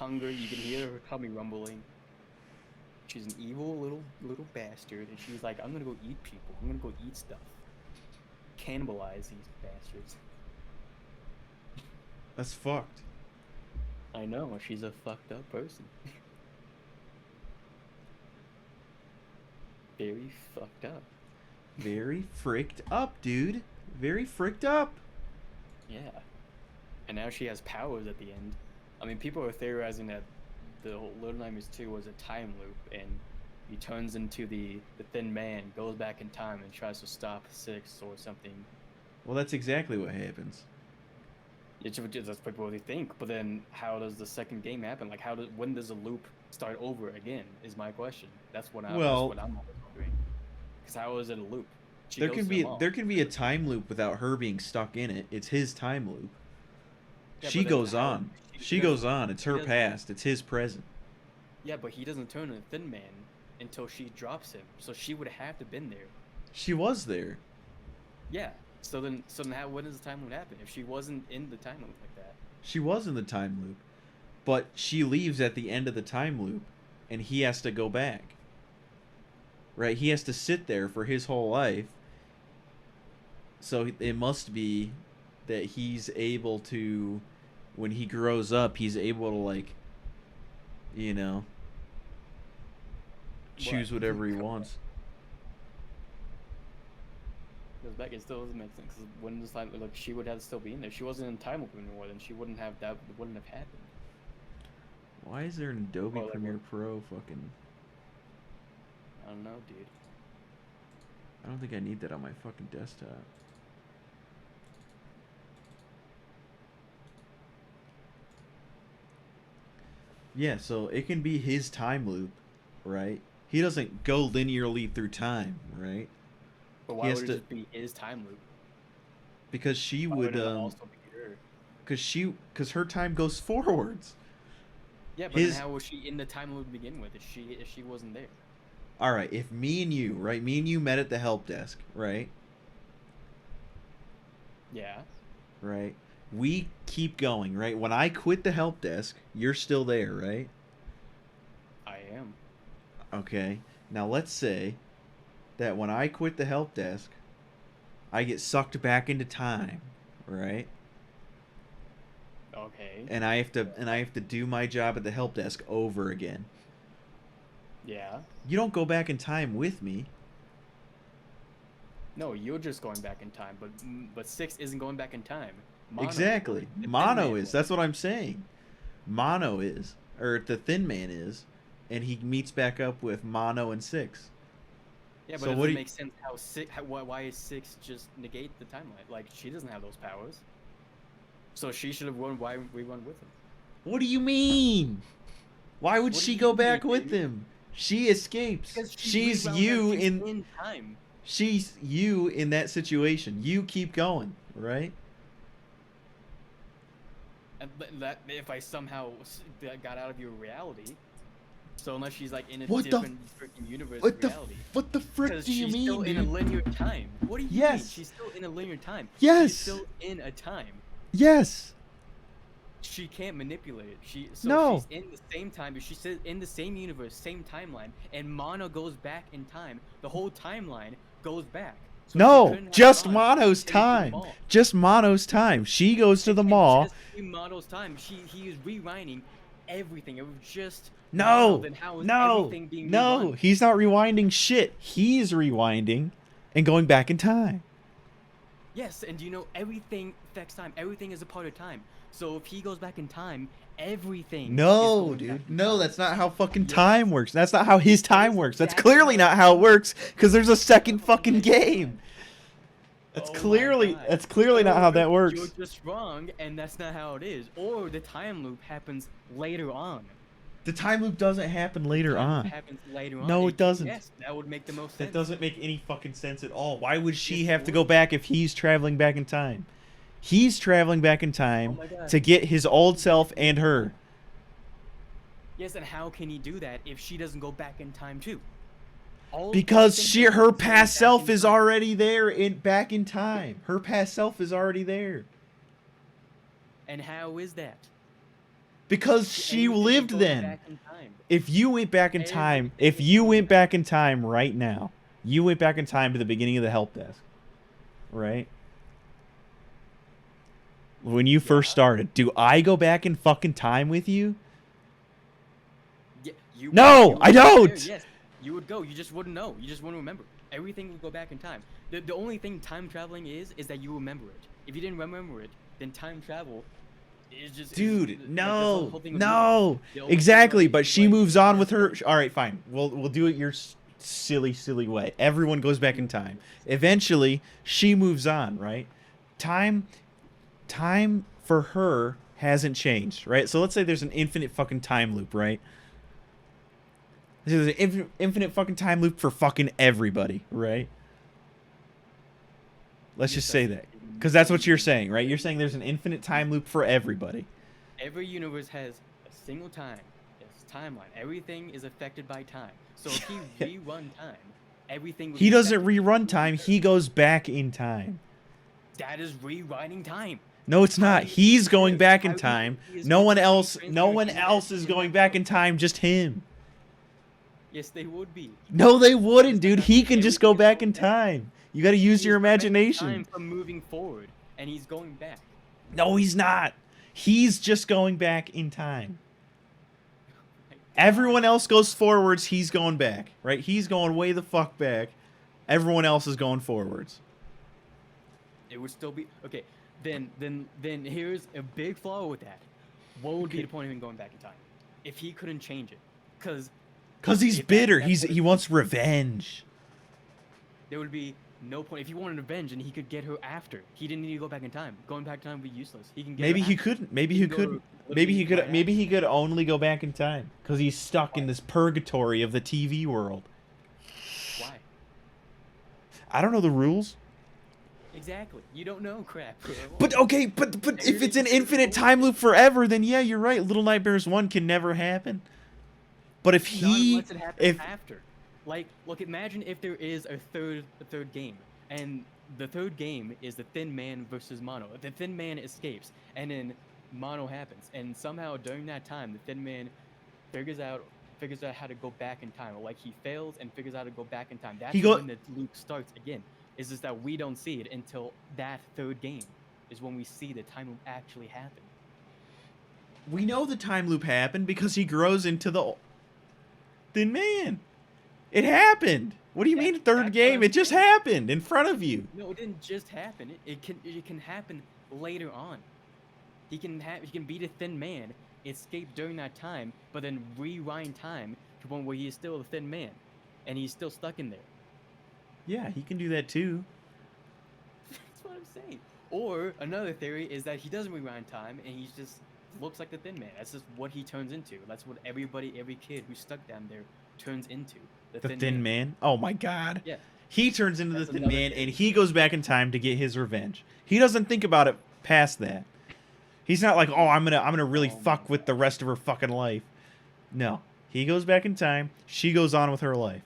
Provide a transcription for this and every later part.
hunger. You can hear her tummy rumbling. She's an evil little bastard, and she's like, I'm gonna go eat people. I'm gonna go eat stuff. Cannibalize these bastards. That's fucked. I know, she's a fucked up person. Very fucked up. Very fricked up, dude. Very fricked up. Yeah. And now she has powers at the end. I mean, people are theorizing that the whole Little Nightmares 2 was a time loop, and he turns into the Thin Man, goes back in time, and tries to stop Six or something. Well, that's exactly what happens. That's what they think. But then, how does the second game happen? Like, when does the loop start over again? Is my question. That's what I'm always wondering. Because how is it a loop? There can be a time loop without her being stuck in it. It's his time loop. Yeah, she goes on. She goes on. It's her past. It's his present. Yeah, but he doesn't turn into Thin Man until she drops him. So she would have to been there. She was there. Yeah. So then how, when does the time loop happen? If she wasn't in the time loop like that. She was in the time loop. But she leaves at the end of the time loop, and he has to go back. Right? He has to sit there for his whole life. So it must be that he's able to, when he grows up, he's able to, like, you know, choose whatever he wants. Because back, it still doesn't make sense. Because when this time, like, she would have to still be in there. She wasn't in time loop anymore, then she wouldn't have that. It wouldn't have happened. Why is there an Adobe Premiere Pro fucking? I don't know, dude. I don't think I need that on my fucking desktop. Yeah, so it can be his time loop, right? He doesn't go linearly through time, right? But why would it just be his time loop? Because she would, because her time goes forwards. Yeah, but then how was she in the time loop to begin with? If she wasn't there. All right, if me and you, right? Me and you met at the help desk, right? Yeah. Right. We keep going, right? When I quit the help desk, you're still there, right? I am. Okay. Now let's say that when I quit the help desk, I get sucked back into time, right? Okay. And I have to do my job at the help desk over again. Yeah. You don't go back in time with me. No, you're just going back in time, but Six isn't going back in time. Mono Exactly. Mono is. That's what I'm saying. Mono is, or the Thin Man is, and he meets back up with Mono and Six. Yeah, but so it doesn't make sense why is Six just negate the timeline? Like, she doesn't have those powers. So she should have won. Why we run with him? What do you mean? Why would she go back with him? She escapes. She's you in time. She's you in that situation. You keep going, right? That if I somehow got out of your reality, so unless she's like in a different freaking universe reality. What the frick do you mean? She's still in a linear time. What do you mean? She's still in a linear time. Yes. She's still in a time. Yes. She can't manipulate it. She's in the same time, but she's in the same universe, same timeline, and Mono goes back in time. The whole timeline goes back. So no, just Mono's time. Just Mono's time. She goes to the mall. Just Mono's time. He is rewinding everything. It was just no. Rewound? He's not rewinding shit. He's rewinding and going back in time. Yes, and you know everything affects time. Everything is a part of time. So if he goes back in time, everything. No, dude. No, that's not how fucking time works. That's not how his time works. That's clearly not how it works because there's a second fucking game. That's clearly not how that works. You're just wrong, and that's not how it is. Or the time loop happens later on. The time loop doesn't happen later on. It happens later on. No, it doesn't. Yes, that would make the most sense. That doesn't make any fucking sense at all. Why would she have to go back if he's traveling back in time? He's traveling back in time to get his old self and her. Yes, and how can he do that if she doesn't go back in time too? Because her past self is already there back in time. Her past self is already there. And how is that? Because she Anything lived going then. back in time. If you went back in time, if you went back in time right now, you went back in time to the beginning of the help desk, right? When you first started, do I go back in fucking time with you? Yeah, No, I don't! There, yes, you would go. You just wouldn't know. You just wouldn't remember. Everything would go back in time. The only thing time traveling is that you remember it. If you didn't remember it, then time travel is just... Dude, no, whole thing of no, moving. exactly. But she moves on with her. Yes. All right, fine. We'll do it your silly way. Everyone goes back in time. Eventually, she moves on. Right? Time for her hasn't changed. Right? So let's say there's an infinite fucking time loop. Right? There's an infinite fucking time loop for fucking everybody. Right? Let's just say that. Because that's what you're saying, right? You're saying there's an infinite time loop for everybody. Every universe has a single time. It's timeline. Everything is affected by time. So if he rerun time, everything would He be doesn't affected. rerun time. He goes back in time. That is rewriting time. No, it's not. He's going back in How time. he is No one going to else. transfer No one into else that- is in going that back in world. time. Just him. Yes, they would be. No, they wouldn't, dude. Everything He is can just go going back in back. time. You got to use your He's preventing imagination. Time from moving forward, and he's going back. No, he's not. He's just going back in time. Everyone else goes forwards. He's going back. Right? He's going way the fuck back. Everyone else is going forwards. It would still be okay. Then here's a big flaw with that. What would be the point of him going back in time if he couldn't change it? Because he's if bitter. that's He wants revenge. there would be no point. If he wanted revenge, and he could get her after. He didn't need to go back in time. Going back in time would be useless. He can get Maybe her he after. couldn't. Maybe He he can go couldn't. to Maybe he living could. by Maybe he could only go back in time because he's stuck in this purgatory of the TV world. Why? I don't know the rules. Exactly. You don't know crap. Bro. But okay, but if it's an infinite time loop forever, then yeah, you're right. Little Nightmares 1 can never happen. But if Not he, unless it happens after. Like, look, imagine if there is a third game, and the third game is the Thin Man versus Mono. The Thin Man escapes, and then Mono happens, and somehow during that time, the Thin Man figures out how to go back in time. Or like he fails and figures out how to go back in time. That's when the loop starts again. Is just that we don't see it until that third game is when we see the time loop actually happen. we know the time loop happened because he grows into the Thin Man. It happened. What do you mean third game? It just happened in front of you. No, it didn't just happen. It can happen later on. He can beat a Thin Man, escape during that time, but then rewind time to one where he is still a Thin Man, and he's still stuck in there. Yeah, he can do that too. That's what I'm saying. Or another theory is that he doesn't rewind time, and he just looks like the Thin Man. That's just what he turns into. That's what every kid who's stuck down there turns into. The Thin Man? Oh my god. Yeah. He turns into That's the Thin another Man, theory. and he goes back in time to get his revenge. He doesn't think about it past that. He's not like, oh, I'm gonna really fuck with the rest of her fucking life. No. He goes back in time. She goes on with her life.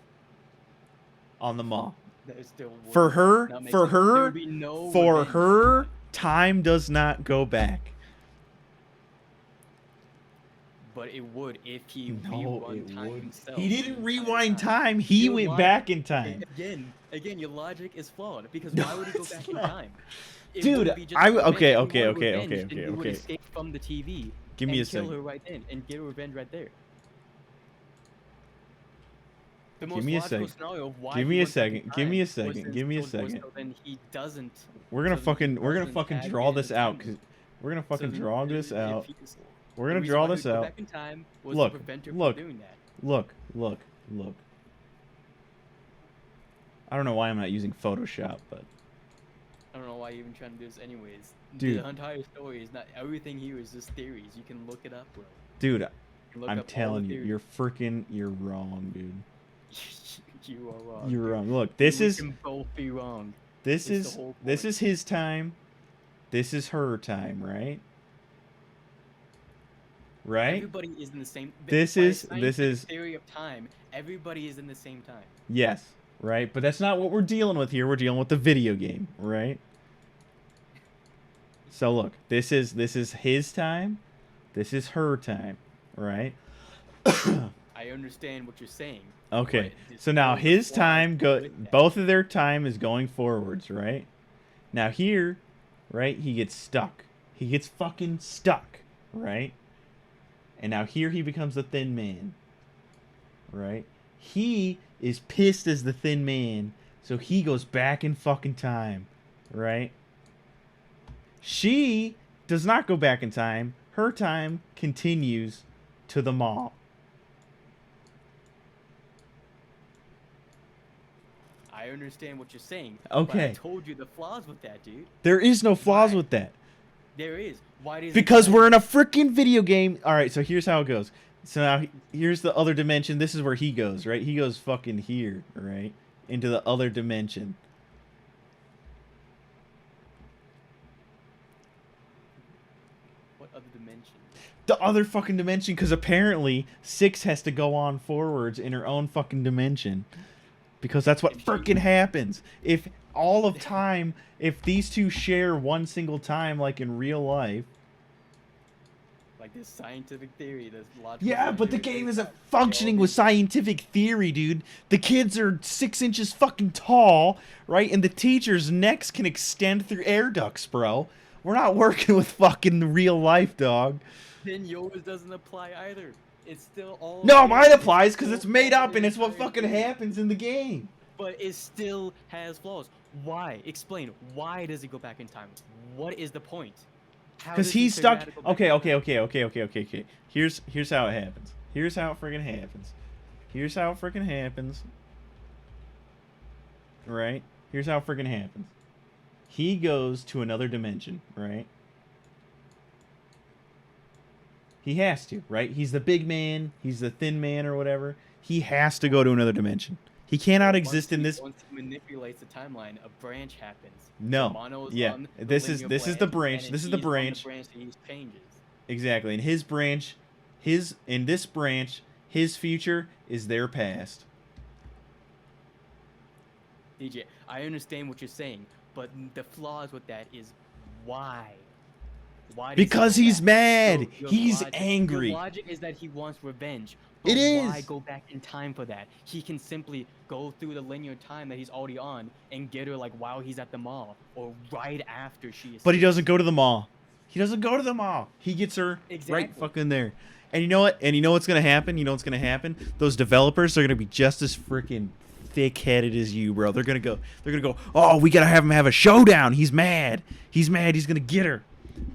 On the mall. That still For her, not make for sense. There her, would be no for revenge. her, time does not go back. But it would if he No, rewind it time would. himself. He didn't the rewind entire time. He Your went logic- back in time. Again, your logic is flawed because No, why would he go it's back in not. time? It Dude, would be just I- revenge. okay, If he okay, wanted okay, revenge, okay, then he would okay. escape from the TV. Give me and a kill second. her right then and get revenge right there. The Give most me a logical second. scenario of why Give he me a went back in second. Give me a time second. was Give me a so- was second. so then he doesn't. We're gonna so then he fucking doesn't draw add this in the out. time 'Cause loop. we're gonna fucking So then draw if this out. he's- We're the gonna reason draw why he this would go out. back in time was Look, to prevent her look, from doing that. Look. I don't know why I'm not using Photoshop, but I don't know why you're even trying to do this anyways. Dude. The entire story is not everything here is just theories. You can look it up, bro. dude, You can look I'm up all the telling you, theories. you're wrong, dude. You are wrong. You're dude. wrong. Look, this We is can both be wrong. this it's the is whole this point. is his time. This is her time, right? Right? Everybody is in the same. This by is- scientific theory of time. Everybody is in the same time. Yes, right? But that's not what we're dealing with here. We're dealing with the video game, right? So look, this is his time. This is her time, right? I understand what you're saying. Okay. But there's So now still the his flaws time with that. both of their time is going forwards, right? Now here, right, he gets stuck. He gets fucking stuck, right? And now here he becomes the Thin Man, right? He is pissed as the Thin Man, so he goes back in fucking time, right? She does not go back in time. Her time continues to the mall. I understand what you're saying. Okay. But I told you the flaws with that, dude. There is no flaws Why? with that. There is. Why does Because it we're in a freaking video game. All right, so here's how it goes. So now here's the other dimension. This is where he goes, right? He goes fucking here, right? Into the other dimension. What other dimension? The other fucking dimension, because apparently 6 has to go on forwards in her own fucking dimension. Because that's what freaking happens. If all of time, if these two share one single time like in real life. Like this scientific theory, this logical Yeah, but the theory, game they- isn't they functioning all with these- scientific theory, dude. The kids are 6 inches fucking tall, right? And the teacher's necks can extend through air ducts, bro. We're not working with fucking real life, dog. Then yours doesn't apply either. It's still all. No, theory. mine applies because still it's made all up and it's what entire fucking theory. happens in the game. But it still has flaws. Why? Explain. Why does he go back in time? What is the point? How Because does he he's figure out stuck. how to go back Okay, in okay, time? okay. Here's how it happens. Here's how it friggin' happens. Here's how it friggin' happens. Right? Here's how it friggin' happens. He goes to another dimension, right? He has to, right? He's the big man. He's the thin man or whatever. He has to go to another dimension. He cannot exist in this. Once he manipulates the timeline, a branch happens. No. So Mono is Yeah. on the This is linear the branch. and This is the he's on branch. he changes. Exactly. In his branch, in this branch, his future is their past. DJ, I understand what you're saying, but the flaws with that is why. Why? does he Because go he's back? mad. Your He's logic- angry. Your logic is that he wants revenge. It But Why is. go back in time for that? He can simply go through the linear time that he's already on and get her like while he's at the mall or right after she is. But he doesn't go to the mall. He doesn't go to the mall. He gets her right Exactly. fucking there. And you know what? And you know what's gonna happen? You know what's gonna happen? Those developers are gonna be just as freaking thick-headed as you, bro. They're gonna go. Oh, we gotta have him have a showdown. He's mad. He's mad. He's gonna get her,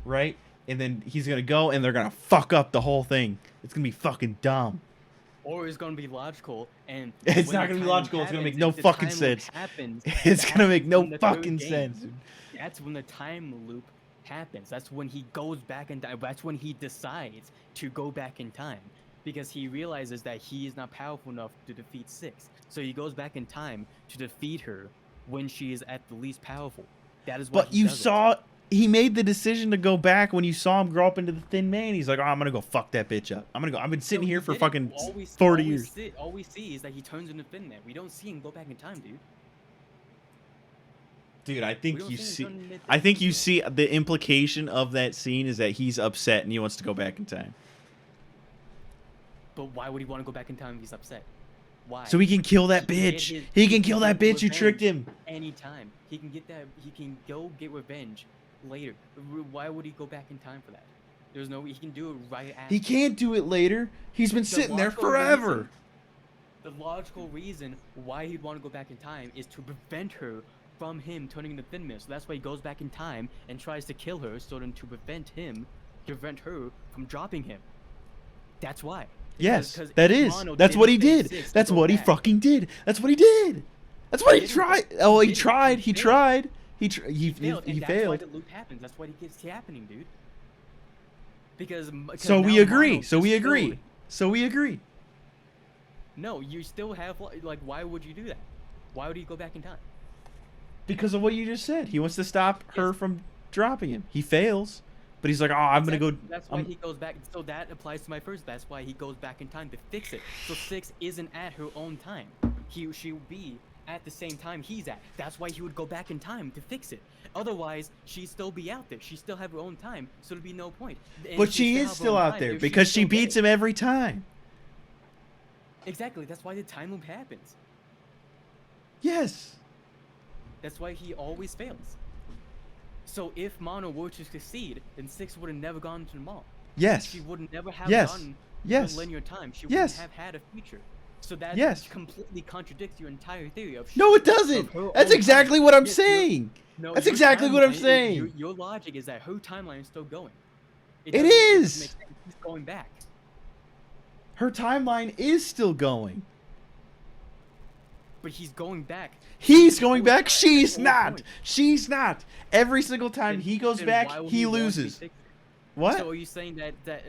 right? And then he's gonna go, and they're gonna fuck up the whole thing. It's gonna be fucking dumb. Or it's gonna be logical and It's when not the gonna be time logical, it's gonna make happens, no if the fucking time loop sense. Happens, It's gonna make that's no when the third fucking game- sense. dude. That's when the time loop happens. That's when he goes back in time. That's when he decides to go back in time because he realizes that he is not powerful enough to defeat 6. So he goes back in time to defeat her when she is at the least powerful. That is what But you saw he made the decision to go back when you saw him grow up into the Thin Man. He's like, oh, I'm gonna go fuck that bitch up. I'm gonna go. I've been sitting here for fucking 40 years. All we see is that he turns into Thin Man. We don't see him go back in time, dude. Dude, I We think don't you see him see. turn into I think Thin you Man. see the implication of that scene is that he's upset and he wants to go back in time, But why would he want to go back in time if he's upset? Why? so he can kill that He can get bitch. his- He he can can kill that get bitch who tricked him. anytime. He can get that. He can go get revenge later. Why would he go back in time for that? There's no. He can do it right after. He can't do it later. He's been The sitting there logical forever. reason- The logical reason why he'd want to go back in time is to prevent her from him turning into Thin Man. So that's why he goes back in time and tries to kill her, so then to prevent her from dropping him. That's why. Yes, 'Cause that if is. Mono That's what he didn't did. say 6 to That's go what he back, fucking did. That's what he did. That's what he didn't. tried. Oh, he Didn't. tried. He He failed. tried. He He failed, and he that's why failed. the loop happens. That's why it keeps happening, dude. Because So we now agree. Mono So we just agree. showed- So we agree. No, you still have like. Why would you do that? Why would he go back in time? Because of what you just said. He wants to stop her Yes. from dropping him. He fails. But he's like, oh, I'm going to go. That's why I'm- he goes back. So that applies to my first. That's why he goes back in time to fix it. So 6 isn't at her own time. She'll be at the same time he's at. That's why he would go back in time to fix it. Otherwise, she'd still be out there. She'd still have her own time, so there'd be no point. And But if she is have her still own out time, there she'd because she still get beats it. him every time. Exactly. That's why the time loop happens. Yes. That's why he always fails. So if Mono were to succeed, then Six would have never gone to the mall. Yes. She would never have Yes. gotten Yes. to linear time. She Yes. wouldn't have had a future. So that Yes. completely contradicts your entire theory of. No, it doesn't. That's exactly what I'm saying. That's exactly what I'm saying. Your logic is that her timeline is still going. It doesn't is. make sense. He's going back. Her timeline is still going. But he's going back. He's going whole back. time. She's That's the whole not. point. She's not. Every single time Then- he goes then back, why would he want to loses. fix it? What? So are you saying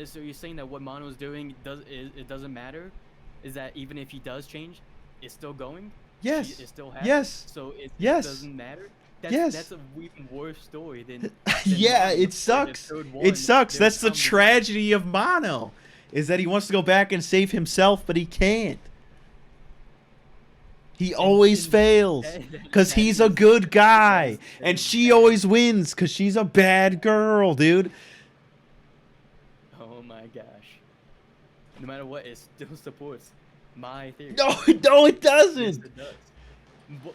so you're saying that what Mono's doing it doesn't matter? Is that even if he does change, it's still going? Yes. It still happens? Yes. So it Yes. doesn't matter? That's, Yes. That's an even worse story than Yeah, Mono. it The sucks. third one, It sucks. they're That's the coming together. tragedy of Mono, is that he wants to go back and save himself, but he can't. He always and fails because that he's a is- good guy, that and is she bad. always wins because she's a bad girl, dude. Oh my gosh. No matter what, it still supports my theory. No, no, it Yes, doesn't. it does.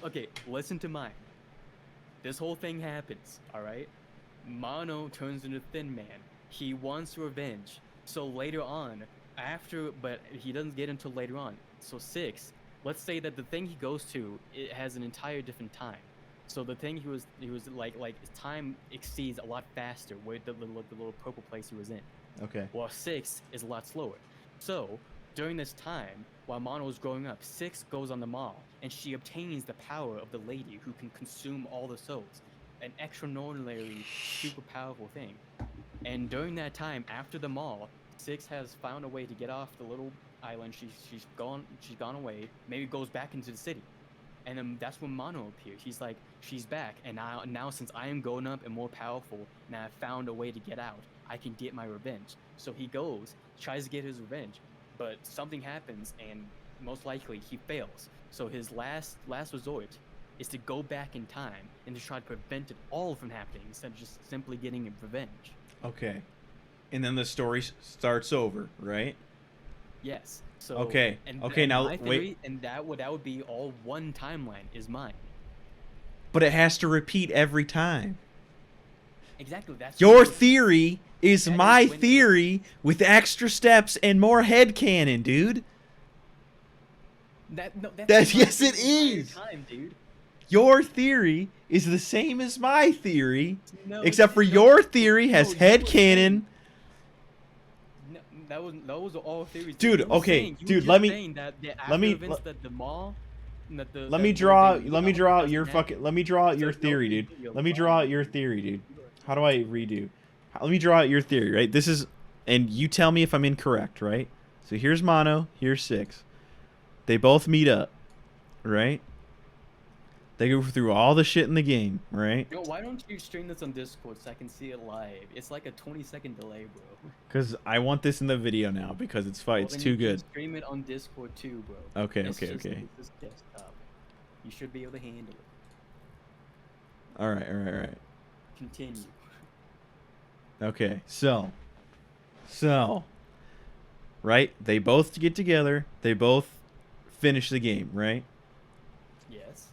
Okay, listen to mine. This whole thing happens, alright? Mono turns into Thin Man. He wants revenge. So later on, but he doesn't get until later on. So 6, let's say that the thing he goes to, it has an entire different time. So the thing he was like his time exceeds a lot faster where the little purple place he was in. Okay. While 6 is a lot slower. So, during this time, while Mono is growing up, 6 goes on the mall, and she obtains the power of the lady who can consume all the souls. An extraordinarily super powerful thing. And during that time, after the mall, 6 has found a way to get off the little island. She's gone away. Maybe goes back into the city. And then that's when Mono appears. He's like, she's back, and now since I am grown up and more powerful, and I've found a way to get out, I can get my revenge. So he goes, tries to get his revenge, but something happens, and most likely he fails. So his last resort is to go back in time and to try to prevent it all from happening instead of just simply getting revenge. Okay. And then the story starts over, right? Yes. So Okay. And, Okay, and now, my wait. theory, and that would be all one timeline is mine. But it has to repeat every time. Exactly. That's Your what- theory is That is my when- theory with extra steps and more headcanon, dude. That's That's- my yes, it entire is. Time, dude. Your theory is the same as my theory, No, except for no, your theory has no, you were headcanon. No, that was all theories. Dude, You were okay, saying- you were dude, just let me- saying that the let me- after events that the mall. That the, Let that me the draw thing- let me no, draw it out your doesn't happen. fucking let me draw out your There's no theory, theory dude. of Let me draw out lying. your theory, dude. How do I redo? Let me draw out your theory, right? This is, and you tell me if I'm incorrect, right? So here's Mono, here's 6. They both meet up, right? They go through all the shit in the game, right? Yo, why don't you stream this on Discord so I can see it live? It's like a 20-second delay, bro. Because I want this in the video now because it's Well, it's then too you can good. Stream it on Discord too, bro. Okay, It's okay, just- okay. It's just desktop. You should be able to handle it. All right, all right, all right. Continue. Okay, so, right? They both get together. They both finish the game, right? Yes.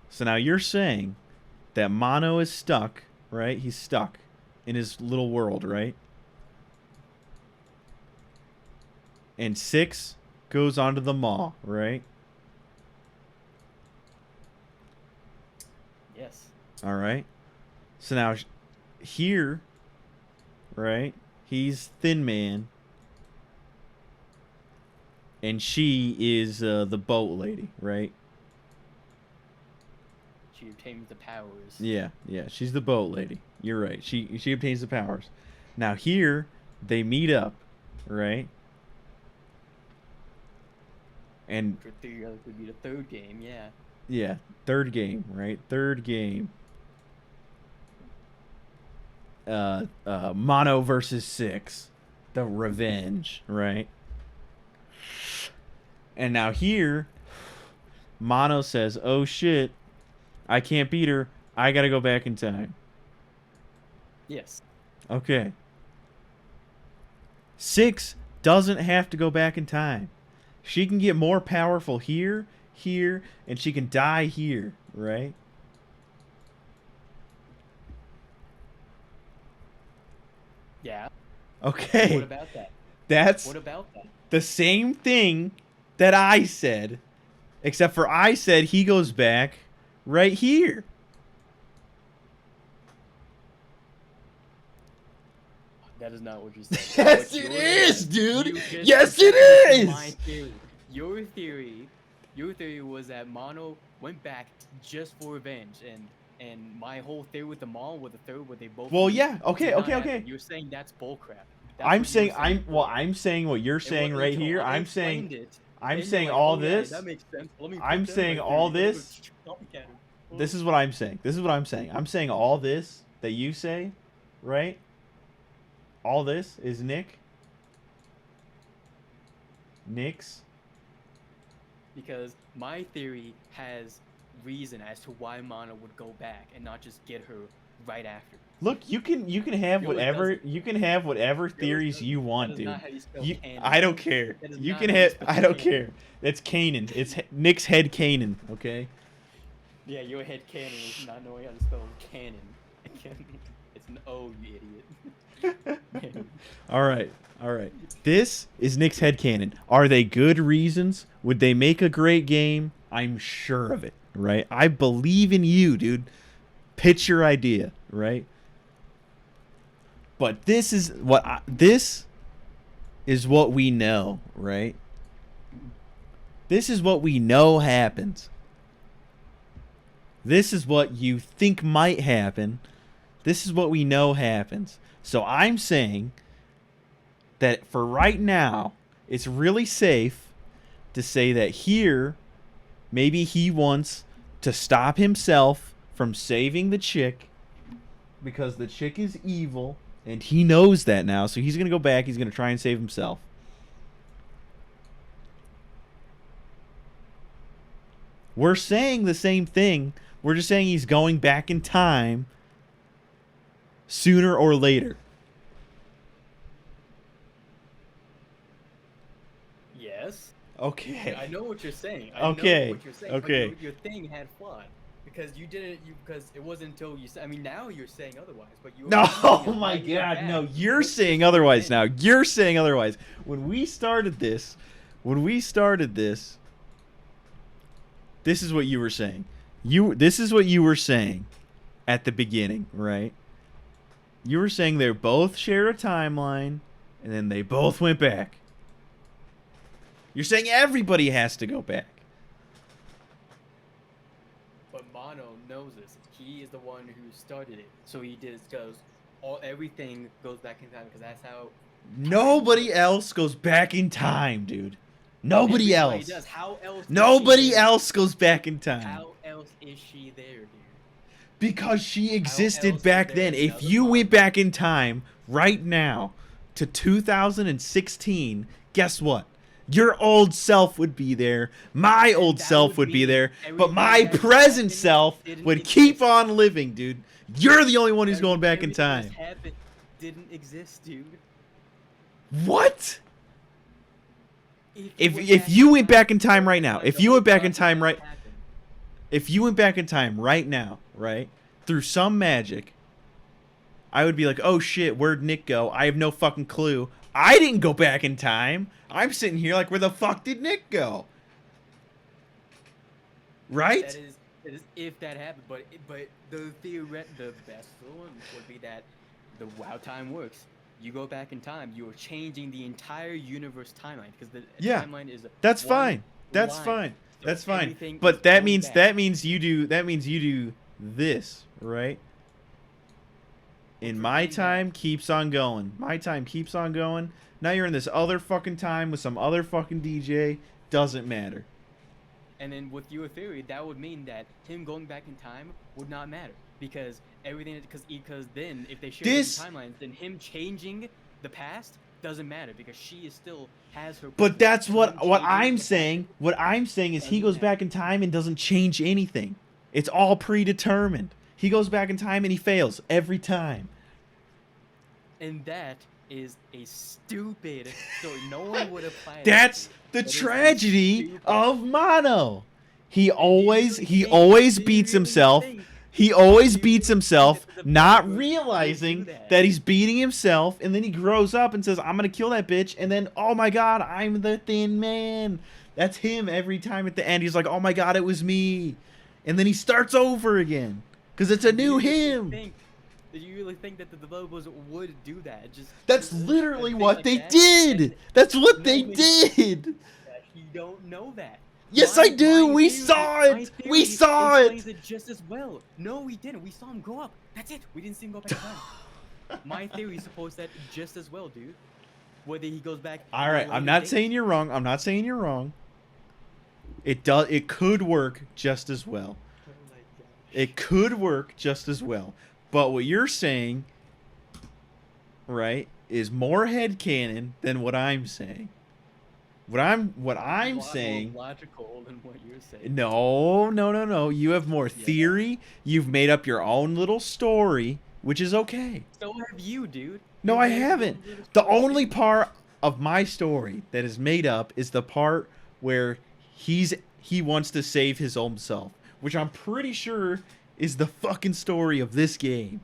So now you're saying that Mono is stuck, right? He's stuck in his little world, right? And 6 goes onto the mall, right? Yes. All right. So now here, right? He's Thin Man. And she is the boat lady, right? She obtains the powers. Yeah, yeah. She's the boat lady. You're right. She obtains the powers. Now here they meet up, right? And For three, that would be the third game. Yeah. yeah, third game, right? Third game. Mono versus 6, the revenge, right? And now here, Mono says, "Oh shit, I can't beat her. I gotta go back in time." Yes. Okay. 6 doesn't have to go back in time. She can get more powerful here, here, and she can die here, right? Yeah. Okay. What about that? That's What about that? the same thing that I said, except for I said he goes back right here. That is not what you said. Yes, What it you is, said- dude. you just Yes, said, it "This is." my theory. Your theory was that Mono went back just for revenge, and my whole theory with the mall with the third where they both. Well, lose yeah. Okay, did not okay, happen. okay. You're saying that's bullcrap. That's I'm what you were saying I'm well. before. I'm saying what you're It saying wasn't right until here. I I'm saying explained it, I'm and you're saying like, all "Oh, yeah, this. that makes sense. Let me put I'm that in saying my all theory." this. Copycat him. This is what I'm saying. This is what I'm saying. I'm saying all this that you say, right? All this is Nick's. Because my theory has reason as to why Mono would go back and not just get her right after. Look, you can have Yours whatever doesn't. you can have whatever theories doesn't. you That want, is dude. not how you spell You, canon. I don't care. That is You not can how you have. spell I don't canon. care. It's Kanan. It's Nick's head Kanan. Okay. Yeah, your head canon is not knowing how to spell canon. It's an O, you idiot. All right. All right. This is Nick's headcanon. Are they good reasons? Would they make a great game? I'm sure of it, right? I believe in you, dude. Pitch your idea, right? But this is what we know, right? This is what we know happens. This is what you think might happen. This is what we know happens. So I'm saying that for right now, it's really safe to say that here, maybe he wants to stop himself from saving the chick because the chick is evil, and he knows that now, so he's going to go back, he's going to try and save himself. We're saying the same thing. We're just saying he's going back in time sooner or later. Yes. Okay. I know what you're saying. Okay. Know what you're saying. Okay. But your thing had flaw because you didn't. Because it wasn't until you said. I mean, now you're saying otherwise. But you. No, were saying oh my behind your God, back, no! You're but saying you otherwise didn't. now. You're saying otherwise. When we started this, this is what you were saying. This is what you were saying at the beginning, right? You were saying they both share a timeline, and then they both went back. You're saying everybody has to go back. But Mono knows this. He is the one who started it. So he did goes everything goes back in time because that's how. Nobody else goes back in time, dude. Nobody Everybody else. does. How else? Nobody is she there? else goes back in time. How else is she there, dude? Because she else existed is back there then. If another you went timeline? back in time right now to 2016, guess what? Your old self would be there. My old that self would would be mean there. But everything my that present happened self didn't would exist. keep on living, dude. You're the only one who's going back in Everything that's time. happened didn't exist, dude. What? If If you went back in time right now, the if you whole went back in process time right happened. if you went back in time right now, right? Through some magic, I would be like, "Oh shit, where'd Nick go? I have no fucking clue. I didn't go back in time. I'm sitting here like, where the fuck did Nick go?" Right? That is if that happened, but the best one would be that how time works. You go back in time, you are changing the entire universe timeline because the Yeah. timeline is That's one fine. That's line. fine. So That's fine. everything is But that going means back. you do this, right? In for my getting time keeps on going. My time keeps on going. Now you're in this other fucking time with some other fucking DJ. Doesn't matter. And then with your theory, that would mean that him going back in time would not matter because everything because then if they share This- different timelines, then him changing the past doesn't matter because she is still has her. But that's what Doesn't change I'm the fact saying. What I'm saying is he Doesn't goes matter. back in time and doesn't change anything. It's all predetermined. He goes back in time and he fails every time. And that is a stupid story. No one would apply that. That's the That is a tragedy stupid- of Mono. He And do you always really he think- always do you beats really himself. think- He always do you beats really himself, think that the not Morons would realizing do that? that he's beating himself, and then he grows up and says, "I'm gonna kill that bitch," and then, oh my god, I'm the Thin Man. That's him every time at the end. He's like, "Oh my god, it was me," and then he starts over again because it's a Do you new really him. Do you really think that the developers would do that? That's just a literally thing what like they that? did. And That's what they nobody- did. You don't know that. Yes, I do. We saw my it. We theory saw explains it. just as well. No, we didn't. We saw him grow up. That's it. We didn't see him go back in time. My theory supports that just as well, dude. Whether he goes back. All at a right, I'm later not date. saying you're wrong. I'm not saying you're wrong. It does. It could work just as well. Oh my God. It could work just as well. But what you're saying, right, is more headcanon than what I'm saying. What I'm A lot saying. more logical than what you're saying. No. You have more theory. You've made up your own little story, which is okay. So have you, dude. No, You I made your own haven't. little The story. only part of my story that is made up is the part where he wants to save his own self, which I'm pretty sure is the fucking story of this game.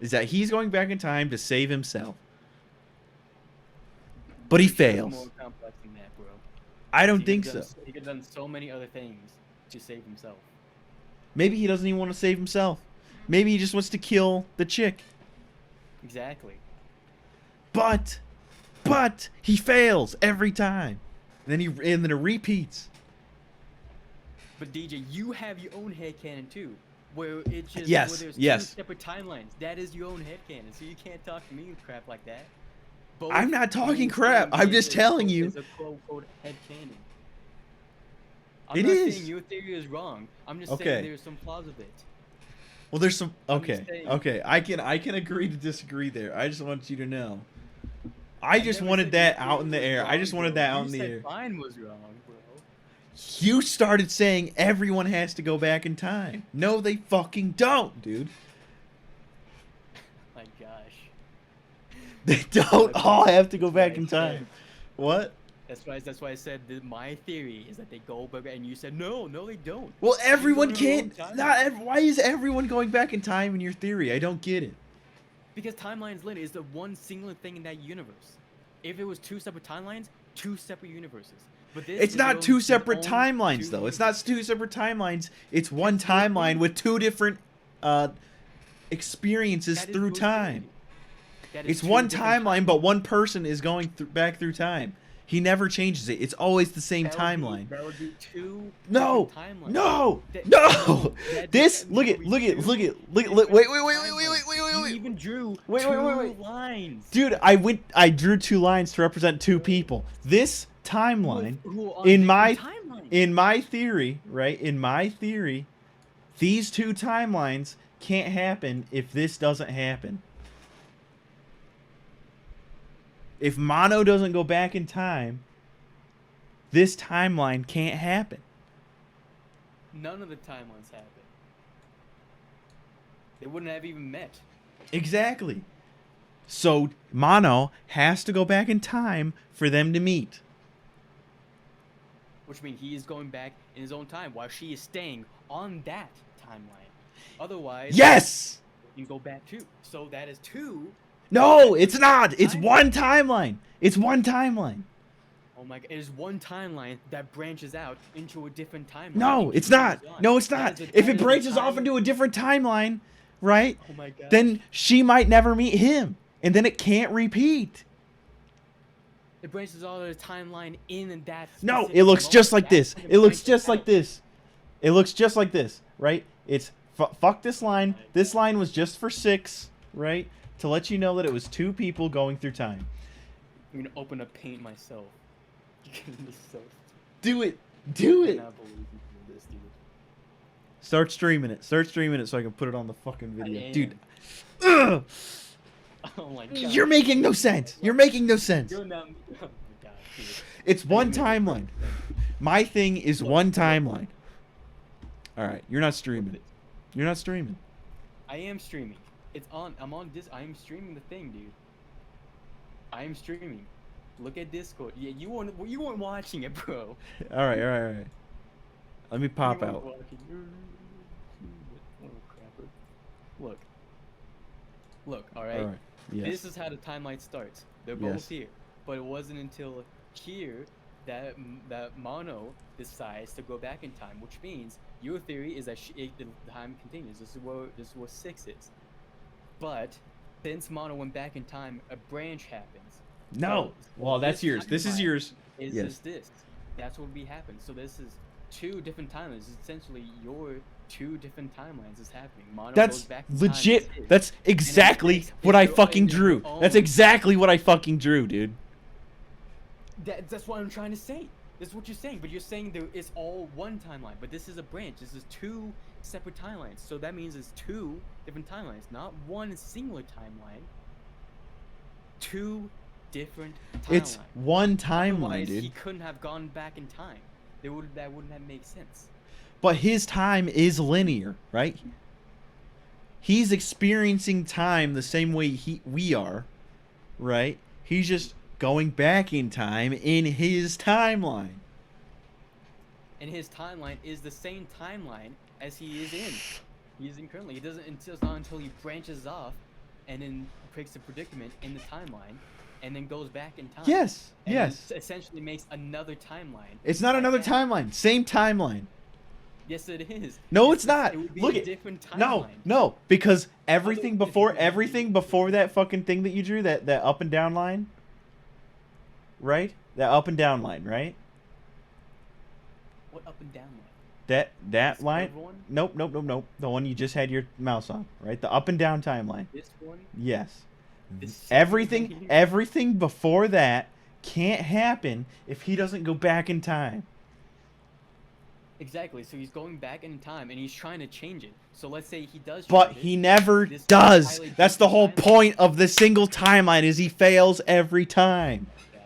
Is that he's going back in time to save himself. But he Pretty sure it's fails. more complex than that, bro. I don't He think could've so. done- He could have done so many other things to save himself. Maybe he doesn't even want to save himself. Maybe he just wants to kill the chick. Exactly. But he fails every time. And then it repeats. But DJ, you have your own headcanon too, where it's just Yes, where there's yes. two separate timelines. That is your own headcanon, so you can't talk to me with crap like that. Both I'm not talking you crap. and I'm me just is telling quote- you. is a quote headcanon. I'm It not is. saying your theory is wrong. I'm just Okay. saying there's some flaws with it. Well, there's some. I'm just Okay, saying. okay. I can agree to disagree there. I just want you to know. I just never wanted said that your out in the theory was air. I wrong, just wanted bro. that out You in the said air. mine was wrong, bro. You started saying everyone has to go back in time. No, they fucking don't, dude. My gosh. They don't all have to go back in time. What? That's why I said that my theory is that they go back, and you said no, they don't. Well, everyone go to their own can't. time. Not. Why is everyone going back in time in your theory? I don't get it. Because timelines linear is the one singular thing in that universe. If it was two separate timelines, two separate universes. But this It's is not your two own- separate your own timelines, two though. It's universes. not two separate timelines. It's one timeline with two different experiences That is through your time. theory. That is It's two one different timeline, but one person is going back through time. He never changes it. It's always the same That would be- timeline. That would be two No, different timelines. no, That- no. that- This. that Look at. would Look be at. two Look at. Look. different Wait. timelines. You even drew Wait, two wait. lines. Dude, I drew two lines to represent two people. This timeline, Who are on in different my timelines. in my theory, right? In my theory, these two timelines can't happen if this doesn't happen. If Mono doesn't go back in time, this timeline can't happen. None of the timelines happen. They wouldn't have even met. Exactly. So Mono has to go back in time for them to meet. Which means he is going back in his own time while she is staying on that timeline. Otherwise, Yes! you can go back too. So that is two. No, it's not. It's Timeline. one timeline. It's one timeline. Oh my god, it is one timeline that branches out into a different timeline. No, and it's continues not. on. No, it's That not. is a- If that it is a branches off time- into a different timeline, right? Oh my god. Then she might never meet him, and then it can't repeat. it branches all of the timeline in that. No, specific it looks just moment. like this. That's when It looks branches just like out. this. It looks just like this, right? It's fuck this line. This line was just for 6, right? To let you know that it was two people going through time. I'm gonna open up paint myself. You're gonna be so. Do it. Do I it. cannot believe you did this, dude. Start streaming it. Start streaming it so I can put it on the fucking video. am. Dude. Ugh. Oh my god. You're making no sense. You're making no sense. You're not. Oh my god, dude. It's one That makes timeline. perfect sense. My thing is Look, one look. timeline. All right, you're not Look at streaming. this. You're not streaming. I am streaming. It's on. I'm on this. I am streaming the thing, dude. I am streaming. Look at Discord. Yeah, you weren't watching it, bro. All right, all right, all right. Let me pop You weren't out. watching. Oh, crapper. Look. Look. All right. All right. Yes. This is how the timeline starts. They're Yes. both here, but it wasn't until here that Mono decides to go back in time, which means your theory is that the time continues. This is what 6 is. But since Mono went back in time, a branch happens. No. So Well, that's this yours. This is timeline yours. Is Yes. this? That's what will be happening. So this is 2 different timelines. It's essentially your 2 different timelines is happening. Mono goes That's back in time to legit. 6. That's exactly it's what I your- fucking and your drew. That's own- exactly what I fucking drew, dude. That's what I'm trying to say. This is what you're saying, but you're saying there is all one timeline, but this is a branch. This is 2 separate timelines. So that means it's 2 different timelines, not one singular timeline. 2 different timelines. It's one timeline, Otherwise, he dude. couldn't have gone back in time. That wouldn't have made sense. But his time is linear, right? He's experiencing time the same way we are, right? He's just going back in time in his timeline. And his timeline is the same timeline as he is in. He is in currently. He doesn't until it's not until he branches off and then creates a predicament in the timeline and then goes back in time. Yes, And yes. then essentially makes another timeline. It's not like another that. timeline. Same timeline. Yes, it is. No, it's just- not. It would be Look a at different timeline. no, because everything Otherwise, before that fucking thing that you drew, that up and down line, right? That up and down line, right? What up and down line? That This line. curved one? Nope. The one you just had your mouse on, right? The up and down timeline. This one? Yes. This Everything before that can't happen if he doesn't go back in time. Exactly. So he's going back in time and he's trying to change it. So let's say he does. But change it, he never this does. highly That's the whole different timeline. point of the single timeline is he fails every time. Gosh.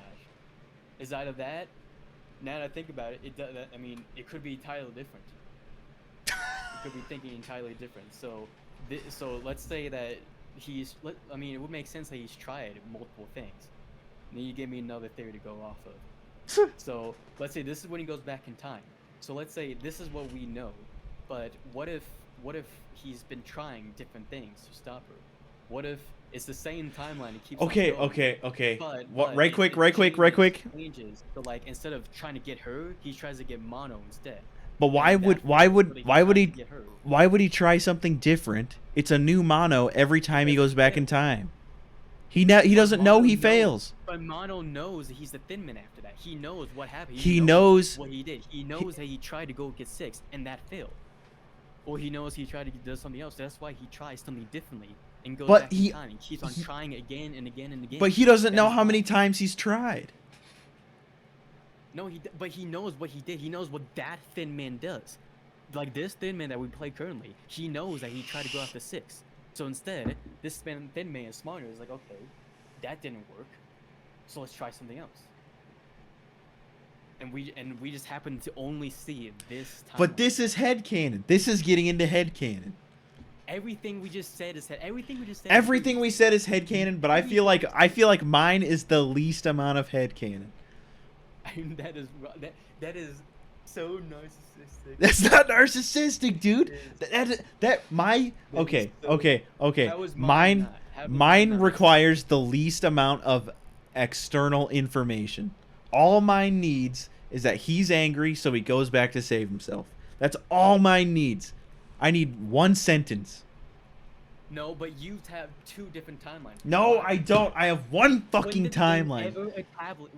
Is either that? Now that I think about it, I mean, it could be entirely different. You could be thinking entirely different. So, so let's say that I mean, it would make sense that he's tried multiple things. And then you give me another theory to go off of. So let's say this is when he goes back in time. So let's say this is what we know, but what if he's been trying different things to stop her? What if it's the same timeline? It keeps on Okay, going, okay. But What? but Right it quick. changes. So like instead of trying to get her, he tries to get Mono instead. But why And would that's why what would he's why would trying he to get her. why would he try something different? It's a new mono every time he goes back in time. He doesn't know he fails. But Mono knows that he's the Thin Man after that. He knows what happened. He knows what he did. He knows that he tried to go get 6 and that failed. Or he knows he tried to do something else. That's why he tries something differently and goes But back he- in time. He keeps on trying again and again and again. But he doesn't That know is how why- many times he's tried. No, but he knows what he did. He knows what that Thin Man does. Like this Thin Man that we play currently, he knows that he tried to go after 6. So instead, this Thin Man is smarter. He's like, okay, that didn't work. So let's try something else. And we just happen to only see this time. But this is headcanon. This is getting into headcanon. Everything we just said is everything we just said. Everything we said is headcanon, but I feel like mine is the least amount of headcanon. that is so narcissistic. That's not narcissistic, dude. Okay. How is mine not? How is Mine not? requires the least amount of external information. All mine needs is that he's angry, so he goes back to save himself. That's all mine needs. I need one sentence. No, but you have 2 different timelines. No, Why? I don't. I have one fucking timeline.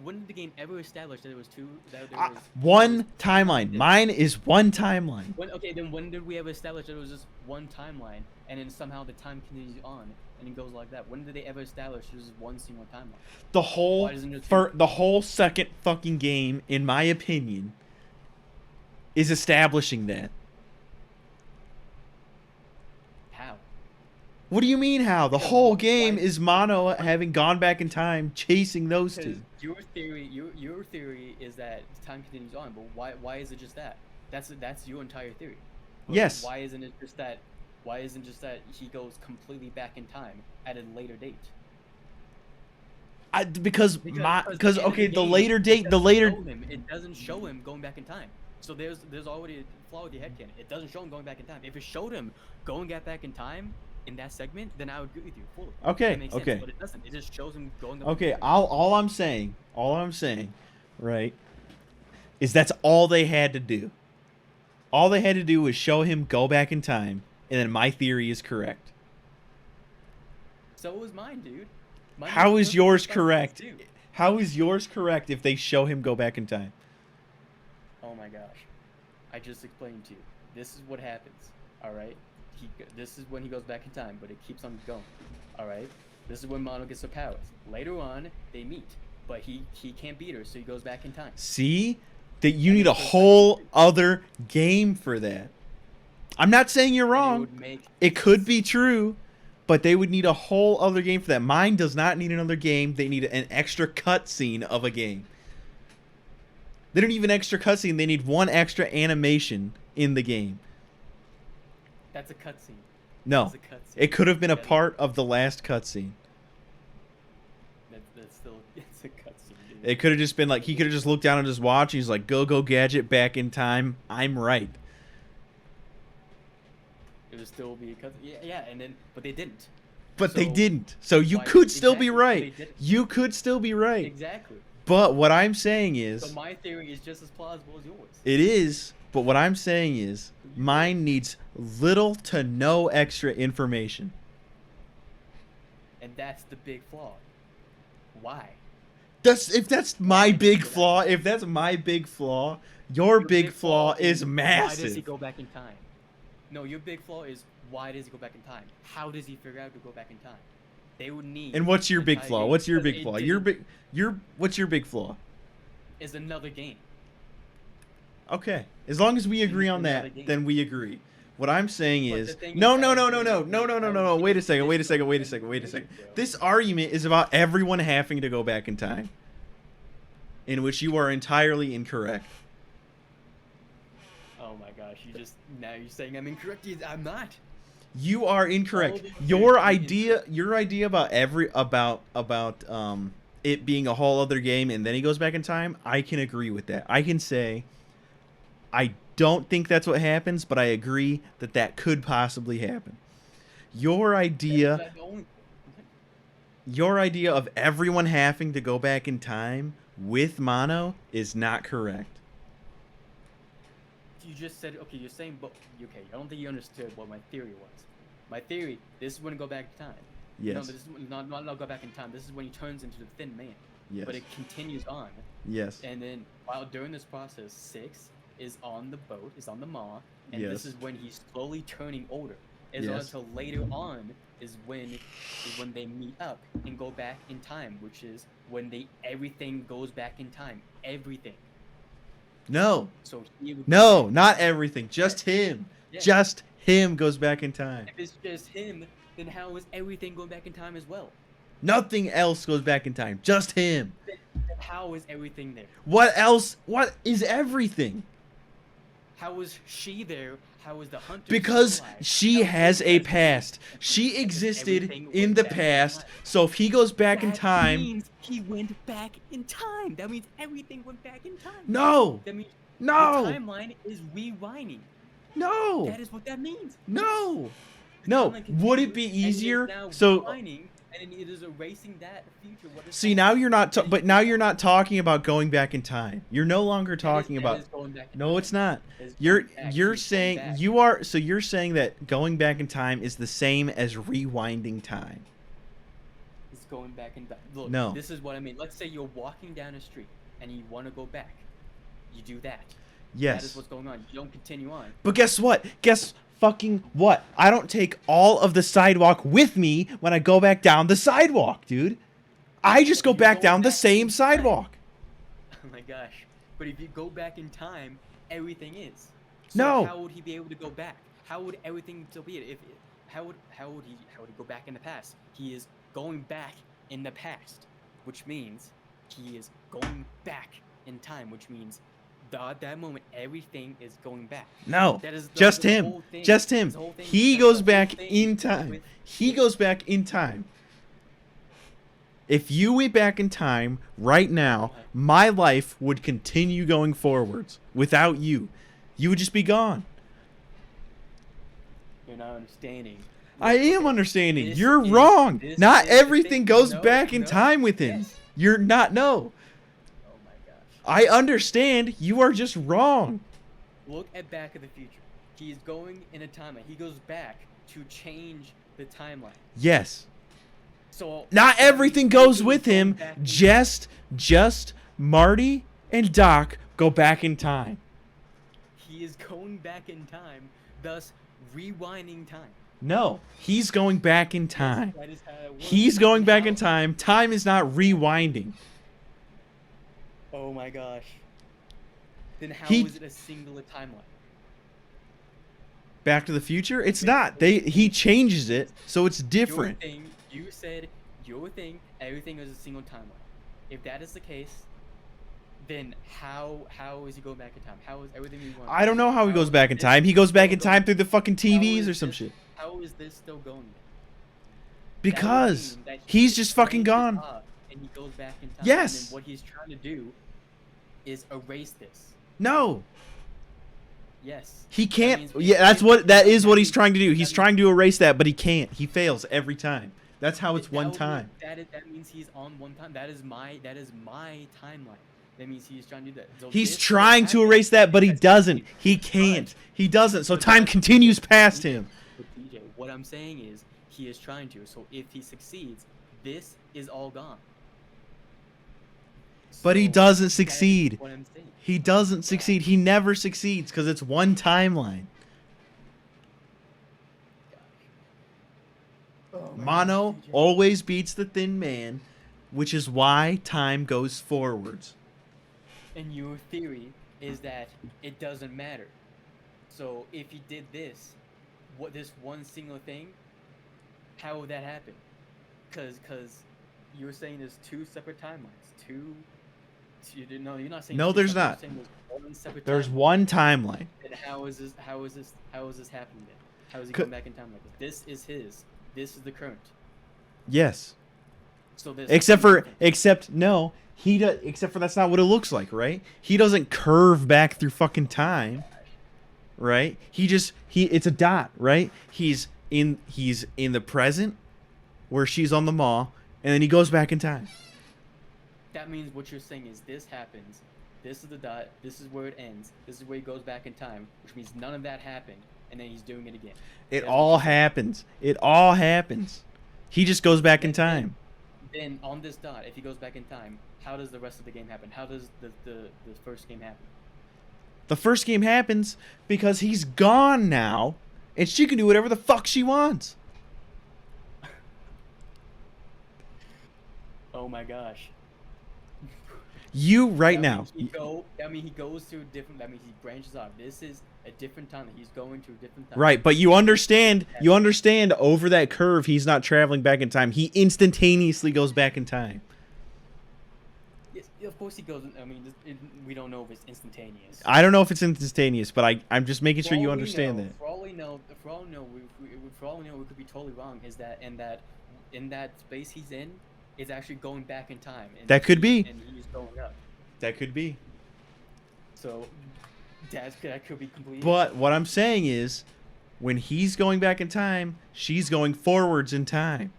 When did the game ever establish that there was 2? That there was One timeline. Mine is one timeline. When did we ever establish that it was just one timeline, and then somehow the time continues on, and it goes like that? When did they ever establish it was just one single timeline? The whole Why doesn't it two? the whole second fucking game, in my opinion, is establishing that. How? What do you mean how? The Because whole why- game is Mono why- having gone back in time, chasing those Because two. your theory is that time continues on, but why is it just that? That's your entire theory. But Yes. Why isn't it just that? Why isn't just that he goes completely back in time at a later date? Because the end of okay, the game, later it date, the doesn't later. show him- It doesn't show him going back in time. So there's already a flaw with your headcanon. It doesn't show him going back in time. If it showed him going back in time in that segment, then I would agree with you fully. Okay, That makes okay. sense, but it doesn't. It just shows him going. Okay, all I'm saying, right, is that's all they had to do. All they had to do was show him go back in time, and then my theory is correct. So was mine, dude. Mine How was is yours perfect correct? too. How is yours correct if they show him go back in time? Oh my gosh, I just explained to you. This is what happens. All right. This is when he goes back in time, but it keeps on going. All right. This is when Mono gets her powers. Later on, they meet, but he can't beat her, so he goes back in time. See? That you need a whole other game for that. I'm not saying you're wrong. It could be true, but they would need a whole other game for that. Mine does not need another game. They need an extra cutscene of a game. They don't need an extra cutscene. They need one extra animation in the game. That's a cutscene. No, That's a cutscene. it could have been a part of the last cutscene. That's still it's a cutscene. Dude. It could have just been like he could have just looked down and just watched. He's like, "Go gadget back in time. I'm right." It would still be a cutscene. Yeah, and then but they didn't. But they So, didn't. So you why- could still be exactly, so right. they didn't. You could still be right. Exactly. But what I'm saying is, So my theory is just as plausible as yours. it is. But what I'm saying is, mine needs little to no extra information. And that's the big flaw. Why? That's my big flaw. If that's my big flaw, your big flaw is Why does he massive. go back in time? No, your big flaw is why does he go back in time? How does he figure out to go back in time? They would need. And what's your an big entire flaw? game What's your because big it flaw? didn't- What's your big flaw? Is another game. Okay. As long as we agree on another that, game. then we agree. What I'm saying But is the thing no. is, Wait a second. This argument is about everyone having to go back in time, in which you are entirely incorrect. Oh my gosh! Now you're saying I'm incorrect. I'm not. You are incorrect. All the Your things- idea about it being a whole other game and then he goes back in time, I can agree with that. I can say I don't think that's what happens, but I agree that that could possibly happen. Your idea That's the only- of everyone having to go back in time with Mono is not correct. You just said okay. You're saying, but okay. I don't think you understood what my theory was. My theory. This is when he go back in time. Yes. No, but this is not go back in time. This is when he turns into the Thin Man. Yes. But it continues on. Yes. And then while during this process, 6 is on the boat, is on the Maw, and Yes. this is when he's slowly turning older. It's not Yes. until later on is when they meet up and go back in time, which is when everything goes back in time. Everything. No. So he would No, not everything. Just him. Yeah. Just him goes back in time. If it's just him, then how is everything going back in time as well? Nothing else goes back in time. Just him. Then how is everything there? What else? What is everything? How is she there? How is the hunter? Because still alive? she How is has he a present? past. Because She existed everything in went the back in past. time. So if he goes back in That time, means he went back in time. That means everything went back in time. no, That means no, the timeline is rewinding. no, That is what that means. no, The no. timeline Would it continues, be and it is easier? now So rewinding, and it is erasing that future. What is see, happening. now you're not. That is- But now you're not talking about going back in time. You're no longer talking that about. is going back in No, time. it's not. That is You're going back. you're He's going saying back. you are. So you're saying that going back in time is the same as rewinding time. It's going back in time. Look, No. this is what I mean. Let's say you're walking down a street and you want to go back. You do that. That Yes. is what's going on. You don't continue on. But guess what? Guess fucking what? I don't take all of the sidewalk with me when I go back down the sidewalk, dude. I just go You're back going down the back same in time. sidewalk. Oh my gosh. But if you go back in time, everything is. So No. how would he be able to go back? How would everything still be? If how would he go back in the past? He is going back in the past, which means he is going back in time, which means at that moment everything is going back. No, That is just the him. whole thing. Just him. The whole thing. He That's goes the whole back thing in time. with- He goes back in time. If you went back in time right now, my life would continue going forwards without you. You would just be gone. You're not understanding. I am understanding. This You're is- wrong. this Not is the everything thing. goes No, back in no, time with him. yes. You're not. No. Oh my gosh. I understand. You are just wrong. Look at Back of the Future. He is going in a timeline. He goes back to change the timeline. Yes. So Not that everything means goes everything with is going him. back in Just Marty and Doc go back in time. He is going back in time, thus rewinding time. No, he's going back in time. That is how it works. He's going back How- in time. Time is not rewinding. Oh my gosh. Then how He- is it a singular timeline? Back to the Future? It's not. He changes it, so it's different. Your thing, you said your thing, everything is a single timeline. If that is the case, then how is he going back in time? How is everything you want? I don't know how he goes is back in this time. He goes back in still time going- through the fucking how TVs is or some this- shit. How is this still going? Then? Because That would mean that he's he just fucking changes gone. up and he goes back in time. Yes. And then what he's trying to do is erase this. No, Yes. he That can't. means Yeah, that's what. That is what he's means- trying to do. that He's means- trying to erase that, but he can't. He fails every time. That's how it's that one would mean- time. That means he's on one time. That is my timeline. That means he's trying to do that. So He's this trying to happened erase that, but he because doesn't. He can't. He doesn't. So time continues past him. But DJ, what I'm saying is he is trying to. So if he succeeds, this is all gone. But he So doesn't that is succeed. What I'm saying. He doesn't succeed. He never succeeds because it's one timeline. Oh my Mono gosh, DJ. always beats the Thin Man, which is why time goes forwards. And your theory is that it doesn't matter. So if he did this, this one single thing, how would that happen? Cause you're saying there's two separate timelines. No, you're not saying. No, two there's separate, not. you're saying there's one separate There's timeline. one timeline. And how is this happening then? How is he Co- going back in time like this? This is his. This is the current. Yes. So this. Except no, he does. Except for that's not what it looks like, right? He doesn't curve back through fucking time, right? It's a dot, right? He's in the present, where she's on the mall, and then he goes back in time. That means what you're saying is this happens. This is the dot. This is where it ends. This is where he goes back in time, which means none of that happened, and then he's doing it again. It That's what all you're saying. happens. It all happens. He just goes back in And time. Then on this dot, if he goes back in time, how does the rest of the game happen? How does the first game happen? The first game happens because he's gone now, and she can do whatever the fuck she wants. Oh my gosh. You right That now. means he goes to a different. That means he branches off. This is a different time. He's going to a different time. Right, but you understand over that curve he's not traveling back in time. He instantaneously goes back in time. Yes, of course he goes. I mean, we don't know if it's instantaneous. I don't know if it's instantaneous, but I'm just making sure For you all we understand know- that. For all we know, we could be totally wrong. Is that in that space he's in is actually going back in time. And That could be. And he's going up. That could be. So that could be completely. But what I'm saying is when he's going back in time, she's going forwards in time.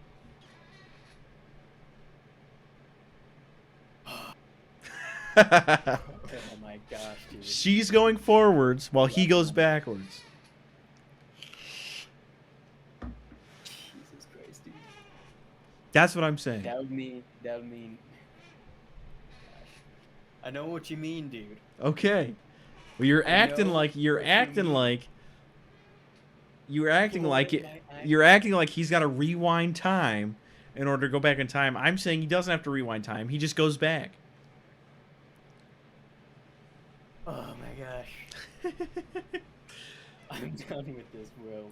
Oh my gosh, dude. She's going forwards while he goes backwards. Jesus Christ, dude. That's what I'm saying. That would mean. Gosh. I know what you mean, dude. Okay. Well, you're I acting know like what you mean. you're acting like it. You're acting like he's got to rewind time in order to go back in time. I'm saying he doesn't have to rewind time. He just goes back. Oh my gosh. I'm done with this, bro.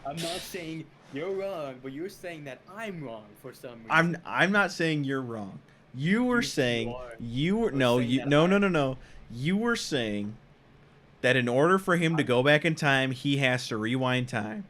I'm not saying you're wrong, but you're saying that I'm wrong for some reason. I'm not saying you're wrong. You were You said you saying are. you were You're no saying you that no no I'm. no no. You were saying that in order for him to go back in time, he has to rewind time.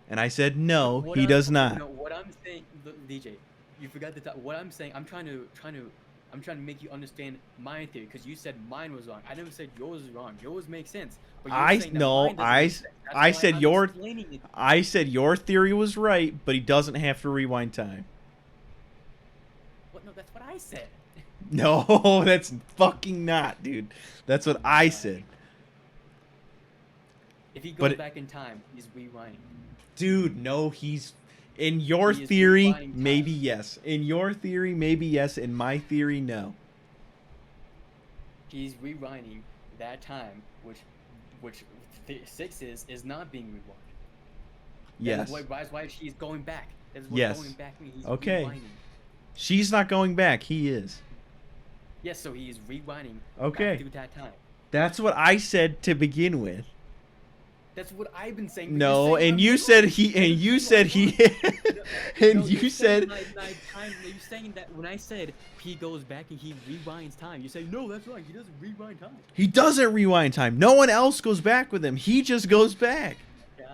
And I said No, no, what he I'm does okay. not. No, what I'm saying, look, DJ, you forgot what I'm saying. I'm trying to make you understand my theory because you said mine was wrong. I never said yours is wrong. Yours makes sense, but you're I saying that no, mine doesn't make sense. That's I why said I'm explaining it. I said your theory was right, but he doesn't have to rewind time. What? No, that's what I said. No, that's fucking not, dude. That's what Oh my I gosh. said. If he But goes back in time, he's rewinding. dude, no, he's in your He is theory, rewinding maybe time. yes. In your theory, maybe yes. In my theory, no. He's rewinding that time, which 6 is not being rewound. Yes. That's why she's going back. That's what Yes. going back means. He's Okay. rewinding. She's not going back. He is. Yes, so he is rewinding Okay. back through that time. That's what I said to begin with. That's what I've been saying. But No, you're saying and I'm you wrong. said he, That and doesn't you mean said I'm he, wrong. and No, you you're said. you're saying that when I said he goes back and he rewinds time, you say no, that's wrong. He doesn't rewind time. He doesn't rewind time. No one else goes back with him. He just goes back. Gosh.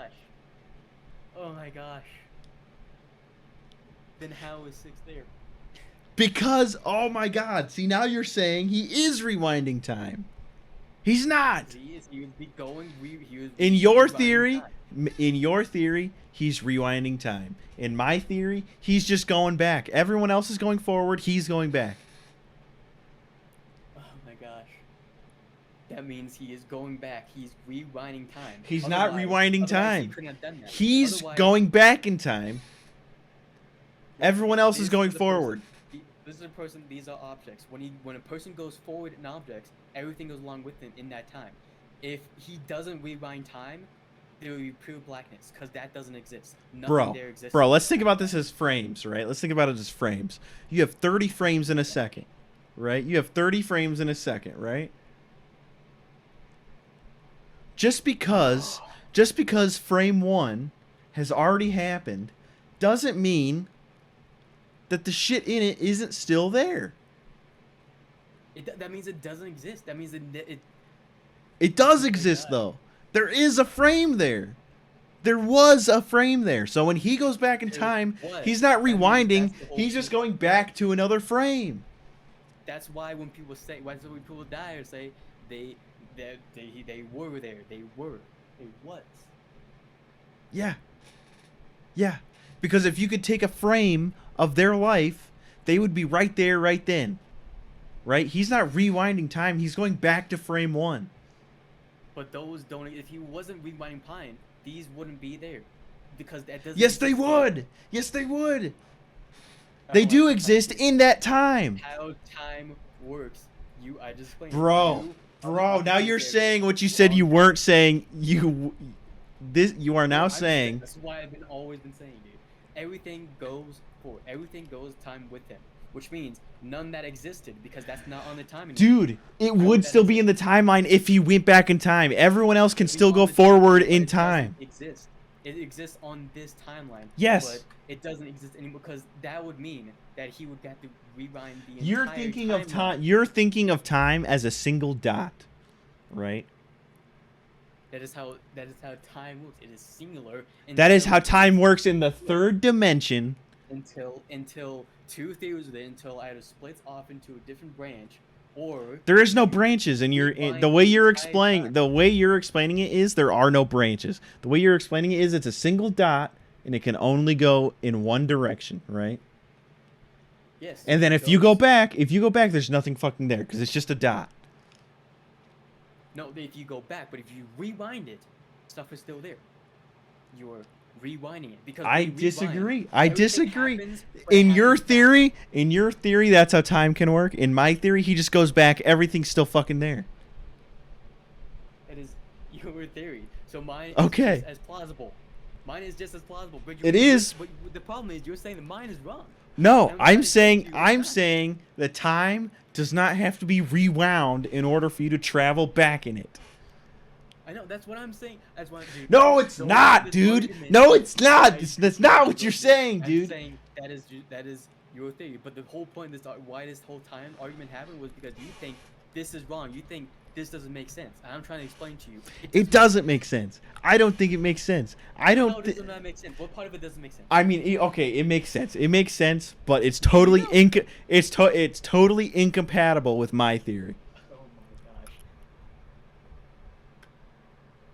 Oh my gosh. Then how is 6 there? Because, oh my god, see, now you're saying he is rewinding time. He's not. He would be going. He was In your rewinding theory, time. in your theory, he's rewinding time. In my theory, he's just going back. Everyone else is going forward. He's going back. Oh my gosh. That means he is going back. He's rewinding time. He's not rewinding Otherwise, time. He couldn't have done that. He's Otherwise- going back in time. Everyone else This is going the forward. This is a person. These are objects. When a person goes forward in objects, everything goes along with him in that time. If he doesn't rewind time, there will be pure blackness because that doesn't exist. Nothing there exists. Bro, let's think about this as frames, right? Let's think about it as frames. You have 30 frames in a second, right? You have 30 frames in a second, right? Just because frame 1 has already happened doesn't mean that the shit in it isn't still there. That means it doesn't exist. That means It does my exist God. though. There is a frame there. There was a frame there. So when he goes back in There time, was. he's not That means rewinding. that's the whole He's just thing. going back to another frame. That's why when people die or say they were there, they was. Yeah. Yeah. Because if you could take a frame of their life, they would be right there, right then. Right? He's not rewinding time. He's going back to frame 1. But those don't. If he wasn't rewinding time, these wouldn't be there, because that doesn't. Yes, they exist yet. would. Yes, they would. I They don't do like exist in that time. how time works. I just explained. Bro, now you're saying what you said you weren't saying. You are now saying. That's why I've always been saying, dude. Everything goes forward. Everything goes time with him, which means none that existed because that's not on the time. Dude, it would still be in the timeline if he went back in time. Everyone else can still go On the forward timeline, in but time. It doesn't exist. It exists on this timeline. Yes. But it doesn't exist anymore because that would mean that he would have to rewind the You're entire thinking of time. timeline. You're thinking of time as a single dot, right? That is how time works. It is singular. That is how until- time works in the third dimension. Until two theories of it, until either splits off into a different branch, or There is no branches, and the way you're explaining it is there are no branches. The way you're explaining it is it's a single dot, and it can only go in one direction, right? yes. And then if you go back, there's nothing fucking there because it's just a dot. No, if you go back, but if you rewind it, stuff is still there. You're rewinding it because I when you disagree. rewind, I everything disagree. happens, but it In your happens theory, that's how time can work. In my theory, he just goes back. Everything's still fucking there. back. That is your theory. So mine is Okay. just as plausible. Mine is just as plausible. But It is. But the problem is you're saying that mine is wrong. No, I'm I'm trying to saying tell you it's not. the time does not have to be rewound in order for you to travel back in it. I know. That's what I'm saying. That's why, dude. No, it's The whole point of not, this dude. argument No, it's is not. why- That's not what you're saying, I'm dude. saying that is your theory. But the whole point of this why this whole time argument happened was because you think this is wrong. You think this doesn't make sense. And I'm trying to explain to you. It doesn't make sense. I don't think it makes sense. I How don't. does it not make sense? What part of it doesn't make sense? I mean, okay, it makes sense. It makes sense, but it's totally it's totally incompatible with my theory. Oh my gosh.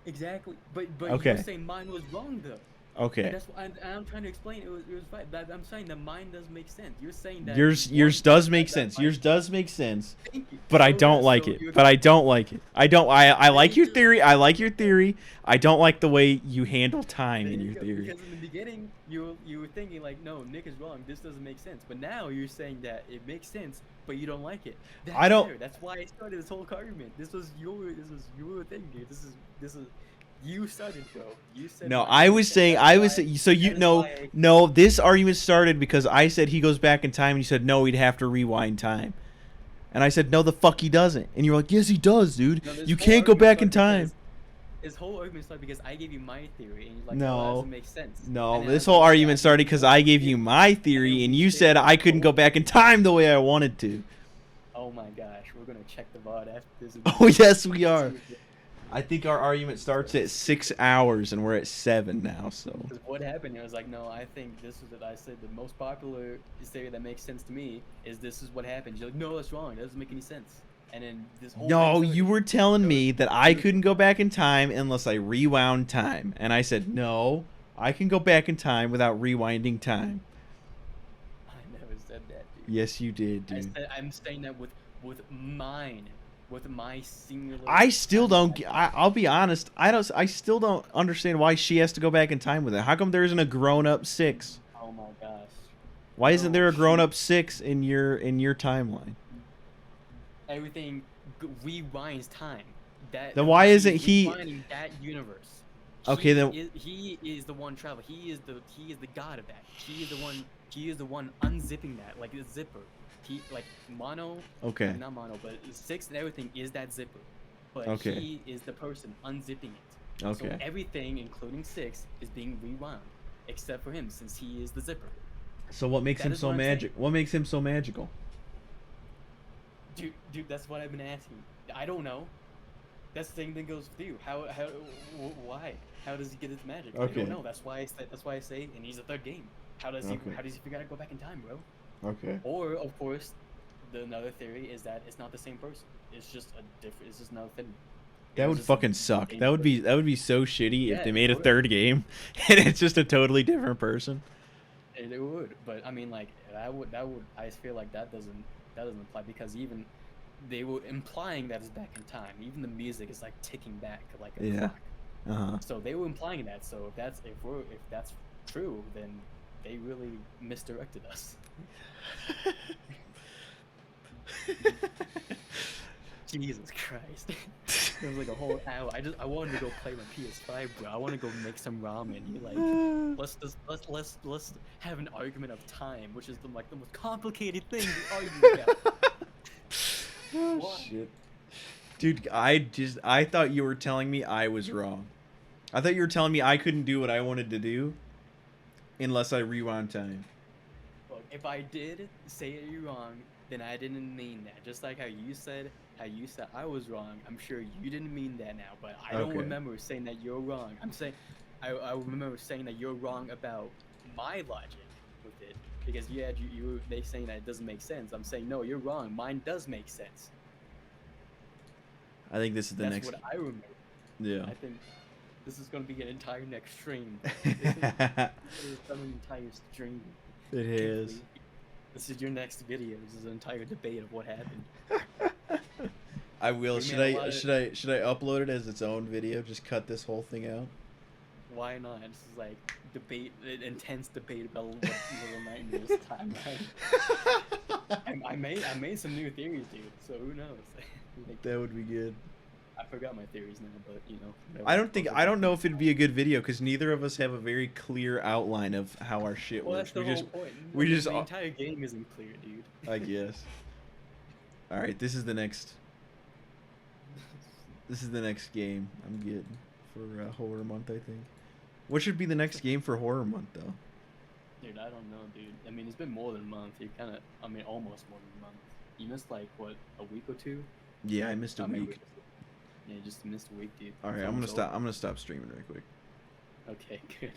Exactly. But Okay. you're saying mine was wrong though. Okay. And that's and I'm trying to explain it was right. But I'm saying that mine doesn't make sense. You're saying that Yours does make sense. Yours does make sense. Thank you. But I So don't that- like so it. you're- But I don't like it. I like your you- theory. I like your theory. I don't like the way you handle time in your theory. Because in the beginning, you were thinking like, no, Nick is wrong. This doesn't make sense. But now you're saying that it makes sense, but you don't like it. That's I don't- fair. That's why I started this whole argument. This was your thing, dude. This is you started, bro. You said. No, mine I makes was sense. saying That's I was why- so you that is know why I- no this argument started because I said he goes back in time and you said no he'd have to rewind time. And I said no the fuck he doesn't. And you're like yes he does, dude. No, this You whole can't go argument back in started time. because- This whole argument started because I gave you my theory, and you're like, No. oh, that doesn't make sense. No, And then this I was whole like, argument yeah, started because I gave you my theory and you said I couldn't go back in time the way I wanted to. Oh my gosh, we're gonna check the VOD after this. Oh yes we are. I think our argument starts at 6 hours and we're at 7 now, so. Because what happened? I was like, no, I think this is what I said. The most popular theory that makes sense to me is this is what happened. You're like, no, that's wrong. That doesn't make any sense. And then this whole. No, thing started. you were telling me that I couldn't go back in time unless I rewound time. And I said, no, I can go back in time without rewinding time. I never said that, dude. Yes, you did, dude. I'm saying that with mine, with my singular. I still don't. timeline. I'll be honest. I still don't understand why she has to go back in time with it. How come there isn't a grown-up 6? Oh my gosh. Why isn't there a Oh, grown-up 6 in your timeline? Everything rewinds time. Then why isn't he's he- rewinding that universe? Okay, then- He is the one traveler. He is the god of that. He is the one unzipping that like a zipper. He like mono. Okay. Not mono, but 6 and everything is that zipper. But Okay. he is the person unzipping it. Okay. So everything, including 6, is being rewound, except for him, since he is the zipper. So what makes That him is so what I'm saying. magic? What makes him so magical? Dude, that's what I've been asking. I don't know. That's the thing that goes with you. Why? How does he get his magic? I Okay. don't know. That's why I say it needs a third game. How does Okay. he figure out to go back in time, bro? Okay. Or of course, another theory is that it's not the same person. It's just it's just another thing. That would fucking suck. That would be so shitty if Yeah, they it made a would. third game and it's just a totally different person. It would, but I mean, like that would. I feel like that doesn't apply because even they were implying that it's back in time. Even the music is like ticking back like a Yeah. clock. Uh-huh. So they were implying that. So if that's true, then they really misdirected us. Jesus Christ. It was like a whole hour. I wanted to go play my PS5, bro. I want to go make some ramen. You like let's have an argument of time, which is the most complicated thing to argue about. Oh, What? shit. Dude, I thought you were telling me I was wrong. I thought you were telling me I couldn't do what I wanted to do unless I rewound time. Look, if I did say it you're wrong, then I didn't mean that. Just like how you said I was wrong. I'm sure you didn't mean that now, but I don't Okay. remember saying that you're wrong. I'm saying I remember saying that you're wrong about my logic with it because you were saying that it doesn't make sense. I'm saying no, you're wrong. Mine does make sense. I think this is the That's next. what I remember. Yeah. I think this is gonna be an entire next stream. This is an entire stream. It is. This is your next video. This is an entire debate of what happened. I will. We Should made a I lot of- should I upload it as its own video? Just cut this whole thing out. Why not? This is like intense debate about what Little Nightmares timeline. I made some new theories, dude. So who knows? Like, That would be good. I forgot my theories now, but you know. I don't know if it'd be a good video because neither of us have a very clear outline of how our shit Well, works. that's the whole point. we just- The entire game isn't clear, dude. I guess. All right, this is the next. This is the next game I'm getting for horror month, I think. What should be the next game for horror month, though? Dude, I don't know, dude. I mean, it's been more than a month. You kind of, I mean, almost more than a month. You missed like what, a week or two? Yeah, I missed a week. Yeah, you just missed a week, dude. All right, I'm gonna stop streaming right quick. Okay, good.